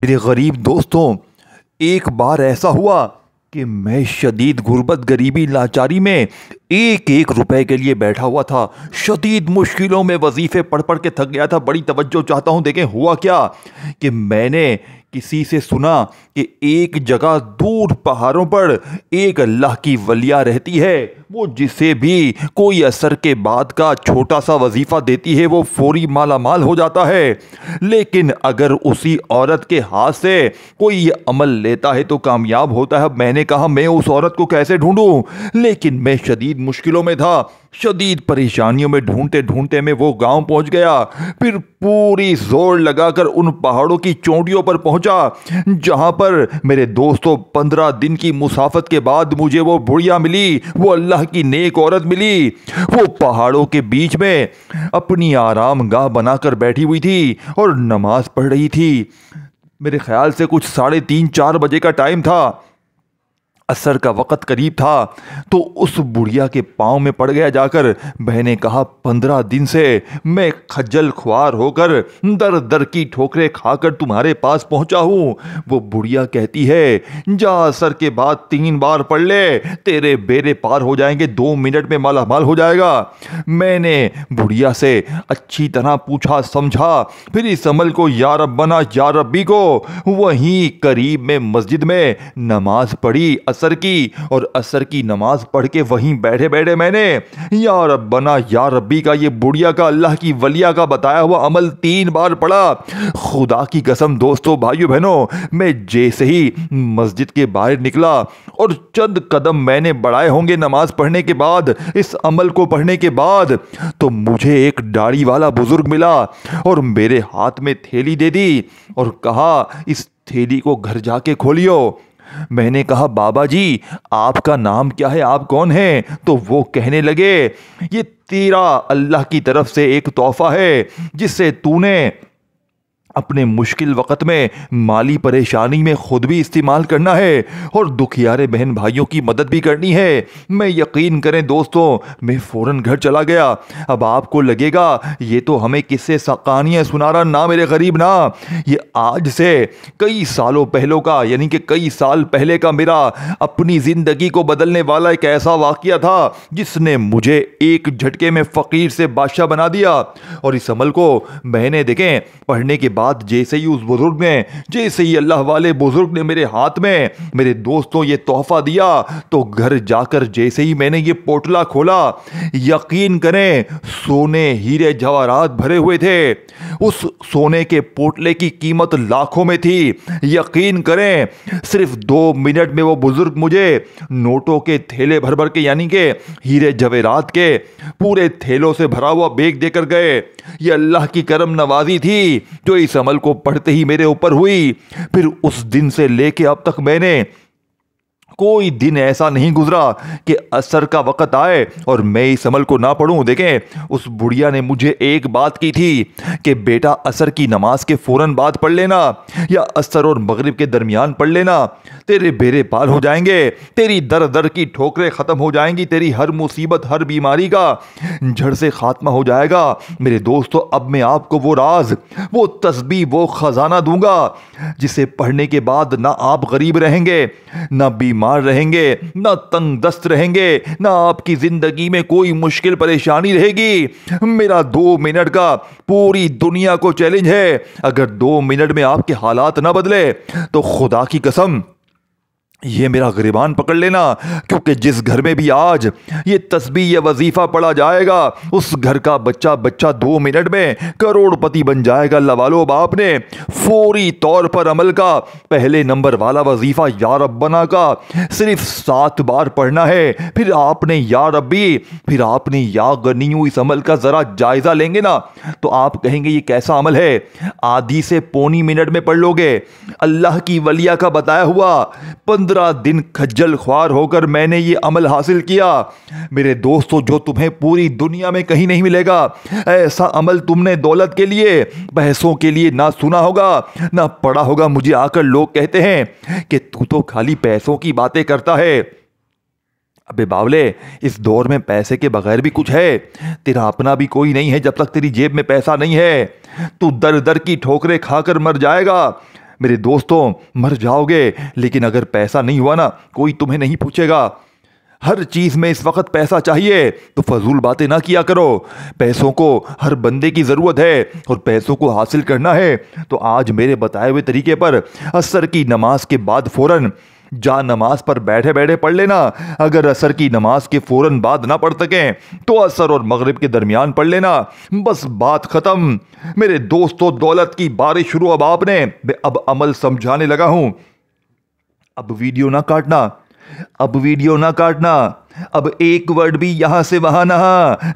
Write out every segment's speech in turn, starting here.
मेरे गरीब दोस्तों, एक बार ऐसा हुआ कि मैं शदीद गुर्बत गरीबी लाचारी में एक एक रुपए के लिए बैठा हुआ था। शदीद मुश्किलों में वजीफे पढ़ पढ़ के थक गया था। बड़ी तवज्जो चाहता हूँ। देखें हुआ क्या कि मैंने किसी से सुना कि एक जगह दूर पहाड़ों पर एक अल्लाह की वलिया रहती है। वो जिसे भी कोई असर के बाद का छोटा सा वजीफ़ा देती है वो फौरी माला माल हो जाता है। लेकिन अगर उसी औरत के हाथ से कोई ये अमल लेता है तो कामयाब होता है। मैंने कहा मैं उस औरत को कैसे ढूंढूं, लेकिन मैं शदीद मुश्किलों में था। शदीद परेशानियों में ढूंढते ढूंढते मैं वो गांव पहुंच गया। फिर पूरी जोर लगाकर उन पहाड़ों की चोटियों पर पहुंचा जहां पर मेरे दोस्तों 15 दिन की मुसाफत के बाद मुझे वो बुढ़िया मिली, वो अल्लाह की नेक औरत मिली। वो पहाड़ों के बीच में अपनी आराम गाह बनाकर बैठी हुई थी और नमाज पढ़ रही थी। मेरे ख्याल से कुछ 3:30-4 बजे का टाइम था। असर का वक़्त करीब था तो उस बुढ़िया के पाँव में पड़ गया जाकर। मैंने कहा 15 दिन से मैं खज्जल ख्वार होकर दर दर की ठोकरें खाकर तुम्हारे पास पहुंचा हूँ। वो बुढ़िया कहती है जा असर के बाद 3 बार पढ़ ले, तेरे बेड़े पार हो जाएंगे, 2 मिनट में माला माल हो जाएगा। मैंने बुढ़िया से अच्छी तरह पूछा समझा, फिर इस अमल को या रब्बना या रब्बी को वहीं करीब में मस्जिद में नमाज पढ़ी असर की, और असर की नमाज पढ़ के वहीं बैठे बैठे मैंने या रब्बना या रब्बी का ये बुढ़िया का अल्लाह की वलिया का बताया हुआ अमल 3 बार पढ़ा। खुदा की कसम दोस्तों भाइयों बहनों, मैं जैसे ही मस्जिद के बाहर निकला और चंद कदम मैंने बढ़ाए होंगे नमाज पढ़ने के बाद, इस अमल को पढ़ने के बाद, तो मुझे एक दाढ़ी वाला बुजुर्ग मिला और मेरे हाथ में थैली दे दी और कहा इस थैली को घर जाके खोलियो। मैंने कहा बाबा जी आपका नाम क्या है, आप कौन हैं? तो वो कहने लगे ये तेरा अल्लाह की तरफ से एक तोहफा है जिससे तूने अपने मुश्किल वक़्त में माली परेशानी में ख़ुद भी इस्तेमाल करना है और दुखियारे बहन भाइयों की मदद भी करनी है। मैं यकीन करें दोस्तों, मैं फ़ौरन घर चला गया। अब आपको लगेगा ये तो हमें किससे कहानियाँ सुना रहा, ना मेरे गरीब ना, ये आज से कई सालों पहलों का, यानी कि कई साल पहले का मेरा अपनी ज़िंदगी को बदलने वाला एक ऐसा वाक़या था जिसने मुझे एक झटके में फ़कीर से बादशाह बना दिया। और इस अमल को मैंने देखें पढ़ने के बाद जैसे ही उस बुजुर्ग ने, जैसे ही अल्लाह वाले बुजुर्ग ने मेरे हाथ में मेरे दोस्तों ये तोहफा दिया, तो घर जाकर जैसे ही मैंने ये पोटला खोला, यकीन करें सोने हीरे जवाहरात भरे हुए थे। उस सोने के पोटले की कीमत लाखों में थी। यकीन करें सिर्फ 2 मिनट में वो बुजुर्ग मुझे नोटों के थैले भर भर के, यानी के हीरे जवाहरात के पूरे थैलों से भरा हुआ बैग देकर गए। ये अल्लाह की करम नवाजी थी जो इस अमल को पढ़ते ही मेरे ऊपर हुई। फिर उस दिन से लेके अब तक मैंने कोई दिन ऐसा नहीं गुजरा कि असर का वक़्त आए और मैं इस अमल को ना पढ़ूं। देखें उस बुढ़िया ने मुझे एक बात की थी कि बेटा असर की नमाज के फ़ौरन बाद पढ़ लेना या असर और मगरिब के दरमियान पढ़ लेना, तेरे बेड़े पार हो जाएंगे, तेरी दर दर की ठोकरें ख़त्म हो जाएंगी, तेरी हर मुसीबत हर बीमारी का जड़ से खात्मा हो जाएगा। मेरे दोस्तों अब मैं आपको वो राज, वो तस्बीह, वो ख़जाना दूंगा जिसे पढ़ने के बाद ना आप गरीब रहेंगे, ना बीमार रहेंगे, ना तंग दस्त रहेंगे, ना आपकी जिंदगी में कोई मुश्किल परेशानी रहेगी। मेरा 2 मिनट का पूरी दुनिया को चैलेंज है। अगर 2 मिनट में आपके हालात ना बदले तो खुदा की कसम ये मेरा गिरबान पकड़ लेना, क्योंकि जिस घर में भी आज ये तस्बीह या वजीफा पढ़ा जाएगा उस घर का बच्चा 2 मिनट में करोड़पति बन जाएगा। अल्लाह वालों, अब आपने फौरी तौर पर अमल का पहले नंबर वाला वजीफा या रब्बना का सिर्फ 7 बार पढ़ना है। फिर आपने या रब्बी, फिर आपने या गनीयू, इस अमल का ज़रा जायज़ा लेंगे ना तो आप कहेंगे ये कैसा अमल है। आधी से पौनी मिनट में पढ़ लोगे। अल्लाह की वलिया का बताया हुआ 15 दिन खज्जल ख्वार होकर मैंने ये अमल हासिल किया। मेरे दोस्तों जो तुम्हें पूरी दुनिया में कहीं नहीं मिलेगा, ऐसा अमल तुमने दौलत के लिए, पैसों के लिए ना सुना होगा ना पढ़ा होगा। मुझे आकर लोग कहते हैं कि तू तो खाली पैसों की बातें करता है। अबे बावले, इस दौर में पैसे के बगैर भी कुछ है। तेरा अपना भी कोई नहीं है जब तक तेरी जेब में पैसा नहीं है। तू दर दर की ठोकरें खाकर मर जाएगा। میرے دوستوں مر جاؤ گے، لیکن اگر پیسہ نہیں ہوا نا کوئی تمہیں نہیں پوچھے گا۔ ہر چیز میں اس وقت پیسہ چاہیے تو فضول باتیں نہ کیا کرو۔ پیسوں کو ہر بندے کی ضرورت ہے اور پیسوں کو حاصل کرنا ہے تو آج میرے بتائے ہوئے طریقے پر عصر کی نماز کے بعد فوراً جا نماز پر بیٹھے بیٹھے پڑھ لینا۔ اگر عصر کی نماز کے فوراً بعد نہ پڑھ سکیں تو عصر اور مغرب کے درمیان پڑھ لینا، بس بات ختم۔ میرے دوستو دولت کی بارش شروع اب آپ نے، میں اب عمل سمجھانے لگا ہوں۔ اب ویڈیو نہ کاٹنا، اب ویڈیو نہ کاٹنا، اب ایک ورڈ بھی یہاں سے وہاں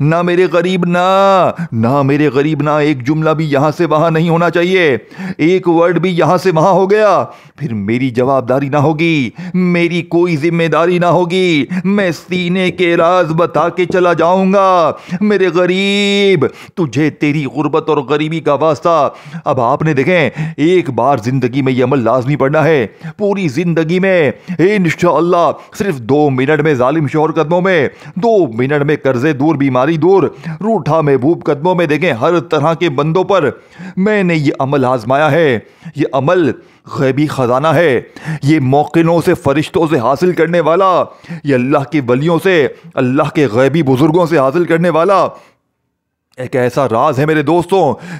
نہ میرے غریب نہ میرے غریب نہ ایک جملہ بھی یہاں سے وہاں نہیں ہونا چاہیے۔ ایک ورڈ بھی یہاں سے وہاں ہو گیا پھر میری جواب داری نہ ہوگی، میری کوئی ذمہ داری نہ ہوگی، میں سینے کے راز بتا کے چلا جاؤں گا۔ میرے غریب تجھے تیری غربت اور غریبی کا واسطہ۔ اب آپ نے دیکھیں ایک بار زندگی میں یہ عمل لازمی پڑھنا ہے، پوری زندگی میں انشاءاللہ۔ صرف 2 منٹ میں ظالم شوہر قدموں میں، 2 منٹ میں قرضے دور، بیماری دور، روٹھا محبوب قدموں میں۔ دیکھیں ہر طرح کے بندوں پر میں نے یہ عمل آزمایا ہے۔ یہ عمل غیبی خزانہ ہے، یہ موقنوں سے، فرشتوں سے حاصل کرنے والا، یہ اللہ کے ولیوں سے، اللہ کے غیبی بزرگوں سے حاصل کرنے والا ایک ایسا راز ہے میرے دوستوں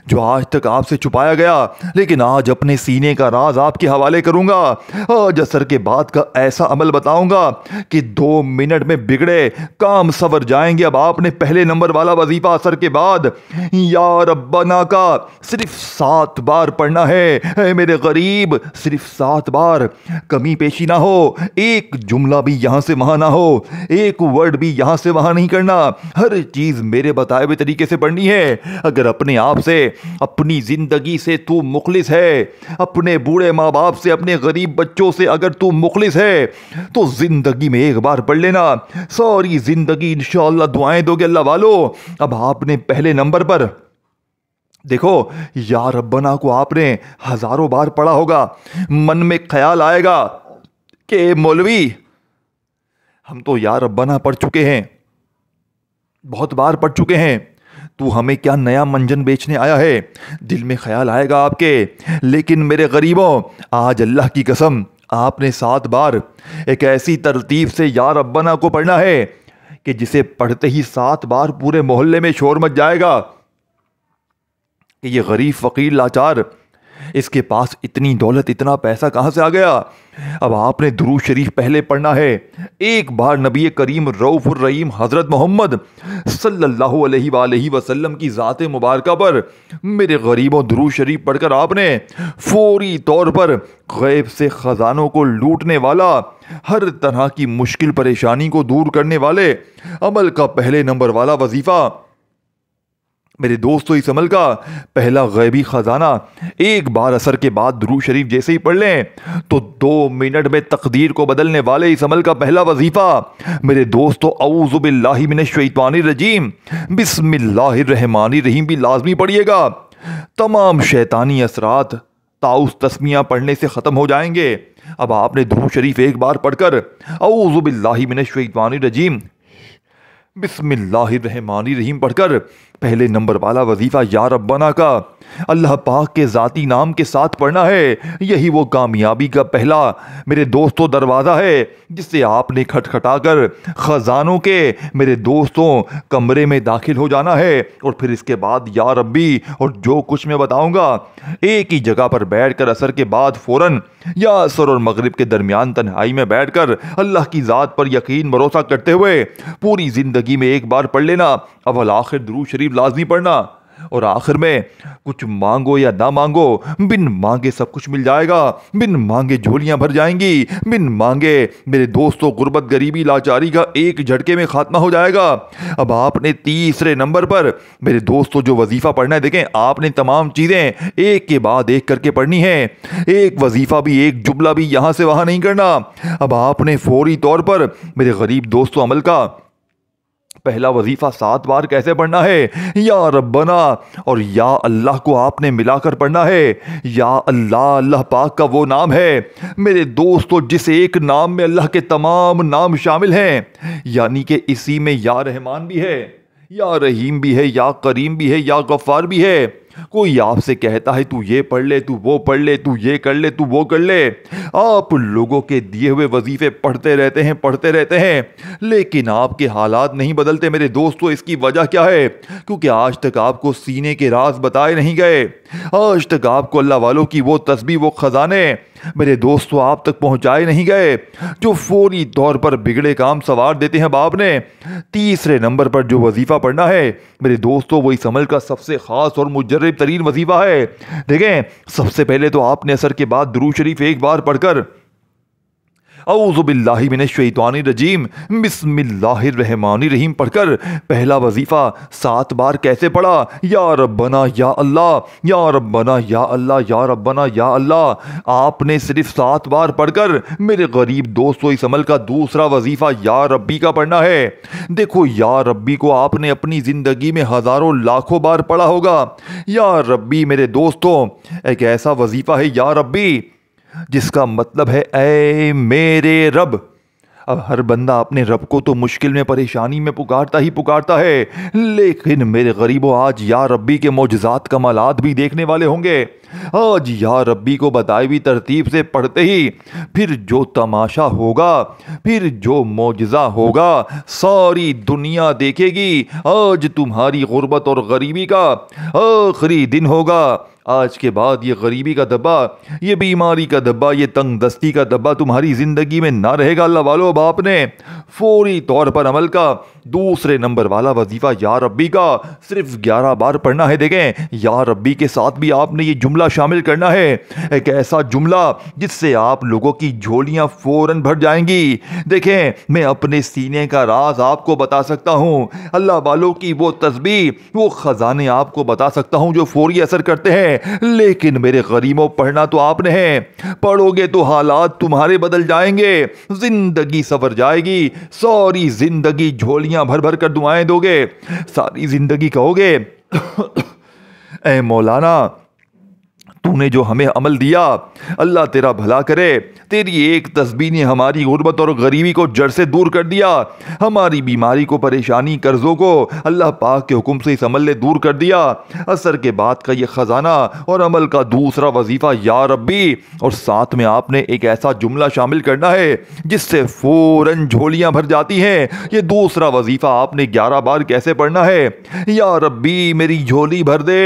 جو آج تک آپ سے چھپایا گیا، لیکن آج اپنے سینے کا راز آپ کے حوالے کروں گا۔ آج عصر کے بعد کا ایسا عمل بتاؤں گا کہ 2 منٹ میں بگڑے کام سنور جائیں گے۔ اب آپ نے پہلے نمبر والا وظیفہ عصر کے بعد یا ربنا کا صرف 7 بار پڑھنا ہے۔ اے میرے غریب صرف 7 بار، کمی پیشی نہ ہو، ایک جملہ بھی یہاں سے وہاں نہ ہو، ایک ورڈ بھی یہاں سے وہاں نہیں کرنا، ہر چیز میرے بتائے ہوئے طریقے سے پڑھنی ہے۔ اگر اپنے آپ سے، اپنی زندگی سے تو مخلص ہے، اپنے بوڑھے ماں باپ سے، اپنے غریب بچوں سے اگر تو مخلص ہے تو زندگی میں ایک بار پڑھ لینا، ساری زندگی انشاءاللہ دعائیں دو گے اللہ والو۔ اب آپ نے پہلے نمبر پر دیکھو یا ربنا کو آپ نے ہزاروں بار پڑھا ہوگا۔ من میں خیال آئے گا کہ مولوی ہم تو یا ربنا پڑھ چکے ہیں، بہت بار پڑھ چکے ہیں، تو ہمیں کیا نیا منجن بیچنے آیا ہے؟ دل میں خیال آئے گا آپ کے۔ لیکن میرے غریبوں آج اللہ کی قسم آپ نے 7 بار ایک ایسی ترتیب سے یا ربنا کو پڑھنا ہے کہ جسے پڑھتے ہی 7 بار پورے محلے میں شور مچ جائے گا کہ یہ غریب فقیر لاچار، اس کے پاس اتنی دولت، اتنا پیسہ کہاں سے آ گیا؟ اب آپ نے درود شریف پہلے پڑھنا ہے۔ ایک بار نبی کریم رؤوف الرحیم حضرت محمد صلی اللہ علیہ وآلہ وسلم کی ذات مبارکہ پر میرے غریبوں درود شریف پڑھ کر آپ نے فوری طور پر غیب سے خزانوں کو لوٹنے والا، ہر طرح کی مشکل پریشانی کو دور کرنے والے عمل کا پہلے نمبر والا وظیفہ، میرے دوستو اس عمل کا پہلا غیبی خزانہ ایک بار عصر کے بعد درود شریف جیسے ہی پڑھ لیں تو 2 منٹ میں تقدیر کو بدلنے والے اس عمل کا پہلا وظیفہ میرے دوستو اعوذ باللہ من الشیطان الرجیم بسم اللہ الرحمن الرحیم بھی لازمی پڑھیے گا۔ تمام شیطانی اثرات تعوذ تسمیہ پڑھنے سے ختم ہو جائیں گے۔ اب آپ نے درود شریف ایک بار پڑھ کر اعوذ باللہ من الشیطان الرجیم بسم اللہ الرحمن الرحیم پڑھ کر پہلے نمبر والا وظیفہ یا ربنا کا اللہ پاک کے ذاتی نام کے ساتھ پڑھنا ہے۔ یہی وہ کامیابی کا پہلا میرے دوستوں دروازہ ہے جس سے آپ نے کھٹکھٹا کر خزانوں کے میرے دوستوں کمرے میں داخل ہو جانا ہے، اور پھر اس کے بعد یا ربی اور جو کچھ میں بتاؤں گا ایک ہی جگہ پر بیٹھ کر عصر کے بعد فوراً یا عصر اور مغرب کے درمیان تنہائی میں بیٹھ کر اللہ کی ذات پر یقین بھروسہ کرتے ہوئے پوری زندگی میں ایک بار پڑھ لینا۔ اول آخر درود شریف لازمی پڑھنا، اور آخر میں کچھ مانگو یا نہ مانگو، بن مانگے سب کچھ مل جائے گا، بن مانگے جھولیاں بھر جائیں گی، بن مانگے میرے دوستوں غربت غریبی لاچاری کا ایک جھٹکے میں خاتمہ ہو جائے گا۔ اب آپ نے تیسرے نمبر پر میرے دوستوں جو وظیفہ پڑھنا ہے، دیکھیں آپ نے تمام چیزیں ایک کے بعد ایک کر کے پڑھنی ہے، ایک وظیفہ بھی، ایک جملہ بھی یہاں سے وہاں نہیں کرنا۔ اب آپ نے فوری طور پر میرے غریب دوستوں عمل کا پہلا وظیفہ 7 بار کیسے پڑھنا ہے؟ یا ربنا اور یا اللہ کو آپ نے ملا کر پڑھنا ہے۔ یا اللہ اللہ پاک کا وہ نام ہے میرے دوستو جس ایک نام میں اللہ کے تمام نام شامل ہیں، یعنی کہ اسی میں یا رحمان بھی ہے، یا رحیم بھی ہے، یا کریم بھی ہے، یا غفار بھی ہے، कोई आपसे कहता है तू ये पढ़ ले, तू वो पढ़ ले, तू ये कर ले, तू वो कर ले। आप लोगों के दिए हुए वजीफे पढ़ते रहते हैं, लेकिन आपके हालात नहीं बदलते मेरे दोस्तों। इसकी वजह क्या है? क्योंकि आज तक आपको सीने के राज बताए नहीं गए। आज तक आपको अल्लाह वालों की वो तस्बीह, वो खजाने मेरे दोस्तों आप तक पहुंचाए नहीं गए, जो फौरी तौर पर बिगड़े काम सवार देते हैं बाप ने। तीसरे नंबर पर जो वजीफा पढ़ना है मेरे दोस्तों, वो इस अमल का सबसे खास और मुजर्रब तरीन वजीफा है। देखें, सबसे पहले तो आपने असर के बाद दुरूद शरीफ एक बार पढ़कर औज़ु बिल्लाहि मिनश शैतानिर रजीम बिस्मिल्लाहिर्रहमानिर्रहीम पढ़कर पहला वजीफा 7 बार कैसे पढ़ा? या रब्बना या अल्लाह, या रब्बना या अल्लाह, या रब्बना या अल्लाह। आपने सिर्फ 7 बार पढ़कर मेरे गरीब दोस्तों इस अमल का दूसरा वजीफा या रब्बी का पढ़ना है। देखो, या रब्बी को आपने अपनी जिंदगी में हजारों लाखों बार पढ़ा होगा। या रब्बी मेरे दोस्तों एक ऐसा वजीफा है या रब्बी जिसका मतलब है ऐ मेरे रब। अब हर बंदा अपने रब को तो मुश्किल में, परेशानी में पुकारता ही पुकारता है, लेकिन मेरे गरीबों आज या रब्बी के मौजज़ात कमालात भी देखने वाले होंगे। आज या रब्बी को बताई हुई तरतीब से पढ़ते ही फिर जो तमाशा होगा, फिर जो मौजज़ा होगा, सारी दुनिया देखेगी। आज तुम्हारी गुर्बत और गरीबी का आखिरी दिन होगा। आज के बाद ये गरीबी का दब्बा, ये बीमारी का दब्बा, ये तंग दस्ती का दब्बा तुम्हारी ज़िंदगी में ना रहेगा। अल्लाह वालों, अब आपने फौरी तौर पर अमल का दूसरे नंबर वाला वजीफा या रब्बी का सिर्फ 11 बार पढ़ना है। देखें, या रब्बी के साथ भी आपने ये जुमला शामिल करना है, एक ऐसा जुमला जिससे आप लोगों की झोलियां फौरन भर जाएंगी। देखें, मैं अपने सीने का राज आपको बता सकता हूँ, अल्लाह वालों की वो तस्बीह, वो खजाने आपको बता सकता हूँ जो फौरी असर करते हैं। लेकिन मेरे गरीबों, पढ़ना तो आपने है, पढ़ोगे तो हालात तुम्हारे बदल जाएंगे, जिंदगी सवर जाएगी। सारी जिंदगी झोलियां भर भर कर दुआएं दोगे, सारी जिंदगी कहोगे ऐ मौलाना, तूने जो हमें अमल दिया, अल्लाह तेरा भला करे। तेरी एक तस्बीह ने हमारी गुर्बत और गरीबी को जड़ से दूर कर दिया, हमारी बीमारी को, परेशानी, कर्जों को अल्लाह पाक के हुक्म से इस अमल ने दूर कर दिया। असर के बाद का ये खजाना और अमल का दूसरा वजीफा या रब्बी, और साथ में आपने एक ऐसा जुमला शामिल करना है जिससे फौरन झोलियां भर जाती हैं। ये दूसरा वजीफा आपने 11 बार कैसे पढ़ना है? या रब्बी मेरी झोली भर दे।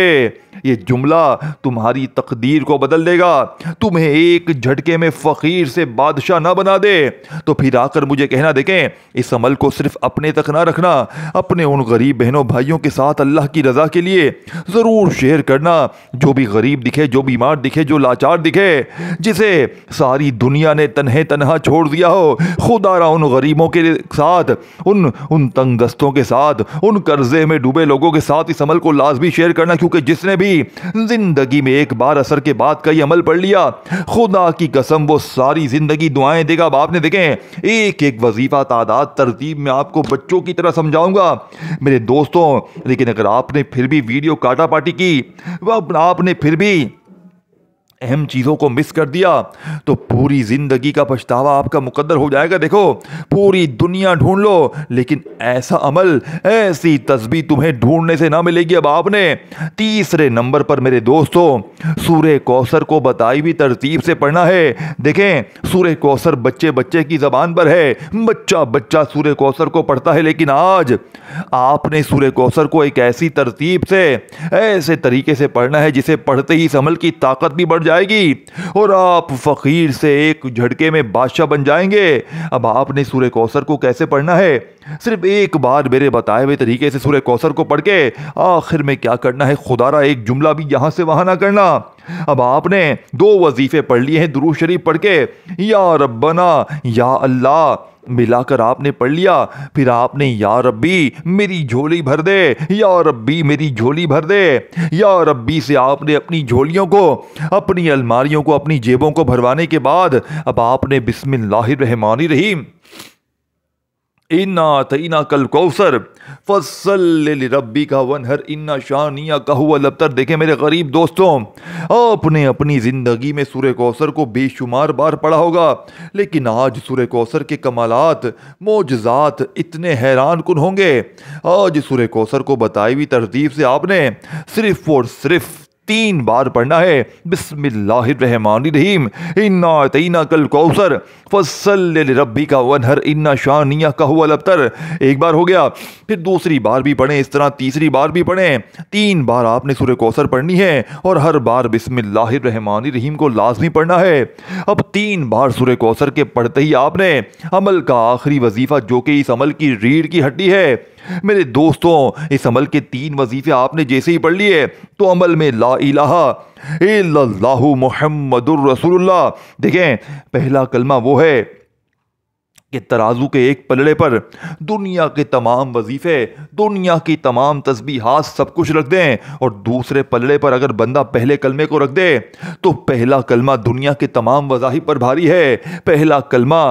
ये जुमला तुम्हारी तकदीर को बदल देगा, तुम्हें एक झटके में फकीर से बादशाह ना बना दे। तो फिर आकर मुझे कहना, देखें, इस अमल को सिर्फ अपने तक ना रखना, अपने उन गरीब बहनों भाइयों के साथ अल्लाह की रजा के लिए ज़रूर शेयर करना। जो भी गरीब दिखे, जो बीमार दिखे, जो लाचार दिखे, जिसे सारी दुनिया ने तन्हे तन्हा छोड़ दिया हो, खुदारा उन गरीबों के साथ, उन तंग दस्तों के साथ, उन कर्जे में डूबे लोगों के साथ इस अमल को लाजमी शेयर करना। क्योंकि जिसने भी जिंदगी में एक बार असर के बाद का ये अमल पढ़ लिया, खुदा की कसम वो सारी जिंदगी दुआएं देगा। बाप ने, देखें, एक एक वजीफा तादाद तरतीब में आपको बच्चों की तरह समझाऊंगा मेरे दोस्तों। लेकिन अगर आपने फिर भी वीडियो काटा पाटी की, आपने फिर भी अहम चीज़ों को मिस कर दिया, तो पूरी ज़िंदगी का पछतावा आपका मुकद्दर हो जाएगा। देखो, पूरी दुनिया ढूंढ लो, लेकिन ऐसा अमल, ऐसी तस्बीह तुम्हें ढूंढने से ना मिलेगी। अब आपने तीसरे नंबर पर मेरे दोस्तों सूरे कौसर को बताई हुई तरतीब से पढ़ना है। देखें, सूरे कौसर बच्चे बच्चे की ज़बान पर है, बच्चा बच्चा सूरे कौसर को पढ़ता है, लेकिन आज आपने सूरे कौसर को एक ऐसी तरतीब से, ऐसे तरीके से पढ़ना है जिसे पढ़ते ही इस अमल की ताकत भी बढ़ जाएगी और आप फकीर से एक झटके में बादशाह बन जाएंगे। अब आपने सूरे कौसर को कैसे पढ़ना है? सिर्फ एक बार मेरे बताए हुए तरीके से सूरे कौसर को पढ़ के आखिर में क्या करना है, खुदारा एक जुमला भी यहां से वहां ना करना। अब आपने 2 वजीफे पढ़ लिए हैं दुरूद शरीफ पढ़ के, या रब्बना या अल्लाह मिलाकर आपने पढ़ लिया। फिर आपने या रब्बी मेरी झोली भर दे, या रब्बी मेरी झोली भर दे, या रब्बी से आपने अपनी झोलियों को, अपनी अलमारियों को, अपनी जेबों को भरवाने के बाद अब आपने बिस्मिल्लाहिर्रहमानिर्रहीम इन्ना तईना कल कौसर फसल लिरब्बी का वनहर इन्ना शानिया का हुवल अब्तर। देखें मेरे गरीब दोस्तों, आपने अपनी ज़िंदगी में सूरह कौसर को बेशुमार बार पढ़ा होगा, लेकिन आज सूरह कौसर के कमालात मोजज़ात इतने हैरान कुन होंगे। आज सूरह कौसर को बताई हुई तरतीब से आपने सिर्फ और सिर्फ 3 बार पढ़ना है। बिस्मिल्लाहिर्रहमानिर्रहीम, इन्ना अतैना कल कौसर फस्सल लिरब्बिका वनहर इन्ना शानिया का हुवल अब्तर। एक बार हो गया, फिर दूसरी बार भी पढ़ें, इस तरह तीसरी बार भी पढ़ें। 3 बार आपने सूरह कौसर पढ़नी है और हर बार बिस्मिल्लाहिर्रहमानिर्रहीम को लाजमी पढ़ना है। अब 3 बार सूरह कौसर के पढ़ते ही आपने अमल का आखिरी वजीफा, जो कि इस अमल की रीढ़ की हड्डी है, मेरे दोस्तों, इस अमल के 3 वजीफे आपने जैसे ही पढ़ लिए तो अमल में ला इलाहा इल्लल्लाहु मुहम्मदुर रसूलुल्लाह। देखें, पहला कलमा वो है कि तराजू के एक पलड़े पर दुनिया के तमाम वजीफे, दुनिया की तमाम तस्बीहात सब कुछ रख दें, और दूसरे पलड़े पर अगर बंदा पहले कलमे को रख दे तो पहला कलमा दुनिया के तमाम वज़ाहिब पर भारी है। पहला कलमा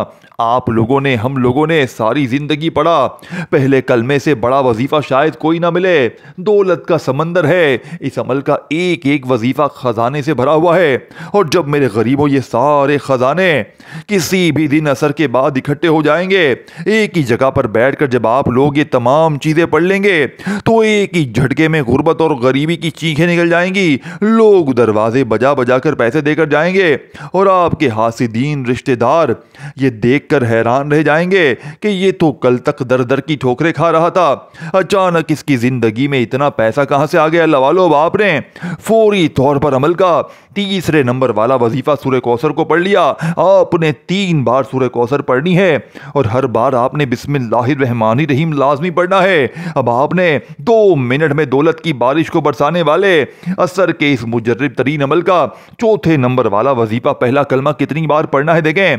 आप लोगों ने, हम लोगों ने सारी ज़िंदगी पढ़ा। पहले कलमे से बड़ा वजीफ़ा शायद कोई ना मिले। दौलत का समंदर है, इस अमल का एक एक वजीफ़ा ख़जाने से भरा हुआ है। और जब मेरे गरीबों ये सारे ख़जाने किसी भी दिन असर के बाद इकट्ठे हो जाएंगे, एक ही जगह पर बैठकर जब आप लोग ये तमाम चीज़ें पढ़ लेंगे तो एक ही झटके में गुर्बत और गरीबी की चीखें निकल जाएंगी। लोग दरवाजे बजा बजा कर पैसे देकर जाएंगे और आपके हासिदीन रिश्तेदार ये देख कर हैरान रह जाएंगे कि ये तो कल तक दर दर की ठोकरें खा रहा था, अचानक इसकी जिंदगी में इतना पैसा कहां से आ गया। लवालो बाप ने फौरी तौर पर अमल का तीसरे नंबर वाला वजीफा सूरह कौसर को पढ़ लिया। आपने 3 बार सूरह कौसर पढ़नी है और हर बार आपने बिस्मिल्लाहिर्रहमानिर्रहीम लाजमी पढ़ना है। अब आपने 2 मिनट में दौलत की बारिश को बरसाने वाले असर के इस मुजर्रिब तरीन अमल का चौथे नंबर वाला वजीफा पहला कलमा कितनी बार पढ़ना है। देखें,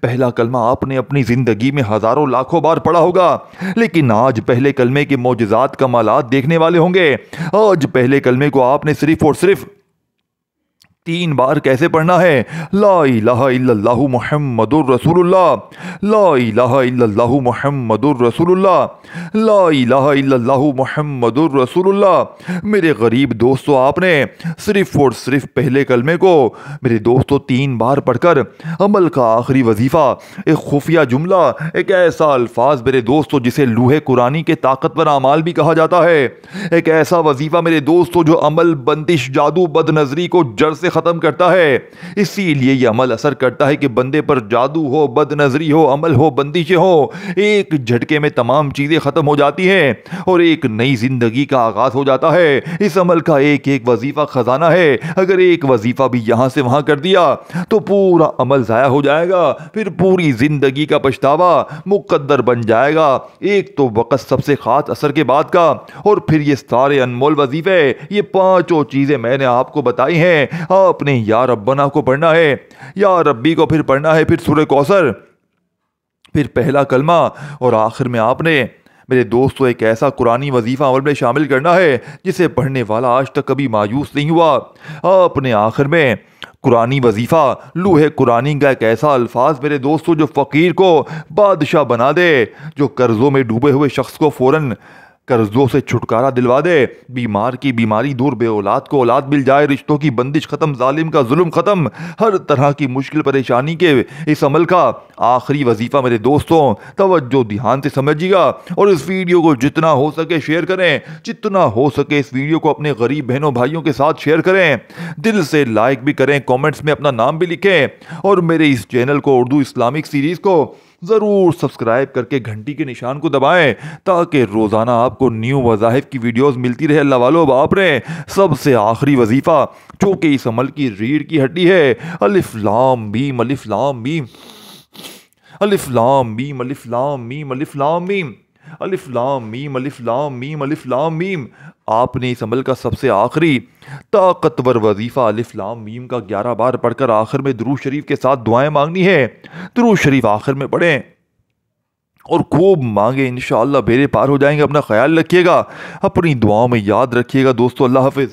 पहला कलमा आपने अपनी जिंदगी में हजारों लाखों बार पढ़ा होगा, लेकिन आज पहले कलमे के मौजज़ात कमालात देखने वाले होंगे। आज पहले कलमे को आपने सिर्फ और सिर्फ 3 बार कैसे पढ़ना है। ला इलाहा इल्लल्लाहु मुहम्मदुर रसूलुल्लाह, ला इलाहा इल्लल्लाहु मुहम्मदुर रसूलुल्लाह, ला इलाहा इल्लल्लाहु मुहम्मदुर रसूलुल्लाह। मेरे गरीब दोस्तों, आपने सिर्फ और सिर्फ पहले कलमे को मेरे दोस्तों 3 बार पढ़कर अमल का आखिरी वजीफा, एक खुफिया जुमला, एक ऐसा अल्फाज मेरे दोस्तों जिसे लूहे कुरानी के ताकतवर अमाल भी कहा जाता है, एक ऐसा वजीफा मेरे दोस्तों जो अमल, बंदिश, जादू, बदनजरी को जड़ से खत्म करता है। इसीलिए यह अमल असर करता है कि बंदे पर जादू हो, बदनजरी हो, अमल हो, बंदिशें हो, एक झटके में तमाम चीजें खत्म हो जाती हैं और एक नई जिंदगी का आगाज हो जाता है। इस अमल का एक एक वजीफा खजाना है। अगर एक वजीफा भी यहां से वहां कर दिया तो पूरा अमल जाया हो जाएगा, फिर पूरी जिंदगी का पछतावा मुकद्दर बन जाएगा। एक तो वक्त सबसे खास असर के बाद का, और फिर ये सारे अनमोल वजीफे, ये 5 चीजें मैंने आपको बताई हैं। आपने या रब्बना को पढ़ना है, या रब्बी को फिर पढ़ना है, फिर सूरह कौसर, फिर पहला कलमा, और आखिर में आपने मेरे दोस्तों एक ऐसा कुरानी वजीफा अमल में शामिल करना है जिसे पढ़ने वाला आज तक कभी मायूस नहीं हुआ। आपने आखिर में कुरानी वजीफा, लूहे कुरानी का एक ऐसा अल्फाज मेरे दोस्तों जो फ़कीर को बादशाह बना दे, जो कर्ज़ों में डूबे हुए शख्स को फ़ौरन कर्जों से छुटकारा दिलवा दे, बीमार की बीमारी दूर, बे औलाद को औलाद मिल जाए, रिश्तों की बंदिश खत्म, जालिम का जुल्म खत्म, हर तरह की मुश्किल परेशानी के इस अमल का आखिरी वजीफा मेरे दोस्तों तवज्जो ध्यान से समझिएगा और इस वीडियो को जितना हो सके शेयर करें, जितना हो सके इस वीडियो को अपने गरीब बहनों भाइयों के साथ शेयर करें, दिल से लाइक भी करें, कमेंट्स में अपना नाम भी लिखें और मेरे इस चैनल को, उर्दू इस्लामिक सीरीज़ को ज़रूर सब्सक्राइब करके घंटी के निशान को दबाएं ताकि रोज़ाना आपको न्यू वज़ाहिफ की वीडियोस मिलती रहे। अल्लाह वालों, बाप रे, सबसे आखिरी वजीफ़ा जो कि इस अमल की रीढ़ की हड्डी है, अलिफ लाम मीम, अलिफ लाम मीम, अलिफ लाम मीम, अलिफ लाम मीम, अलिफ लाम मीम, अलिफ लाम मीम, अलिफ लाम मीम, अलिफ लाम मीम। आपने इस अमल का सबसे आखिरी ताकतवर वजीफा अलिफ लाम मीम का 11 बार पढ़कर आखिर में दुरूद शरीफ के साथ दुआएं मांगनी है। दुरूद शरीफ आखिर में पढ़ें और खूब मांगे, इंशाअल्लाह बेड़े पार हो जाएंगे। अपना ख्याल रखिएगा, अपनी दुआओं में याद रखिएगा दोस्तों। अल्लाह हाफिज़।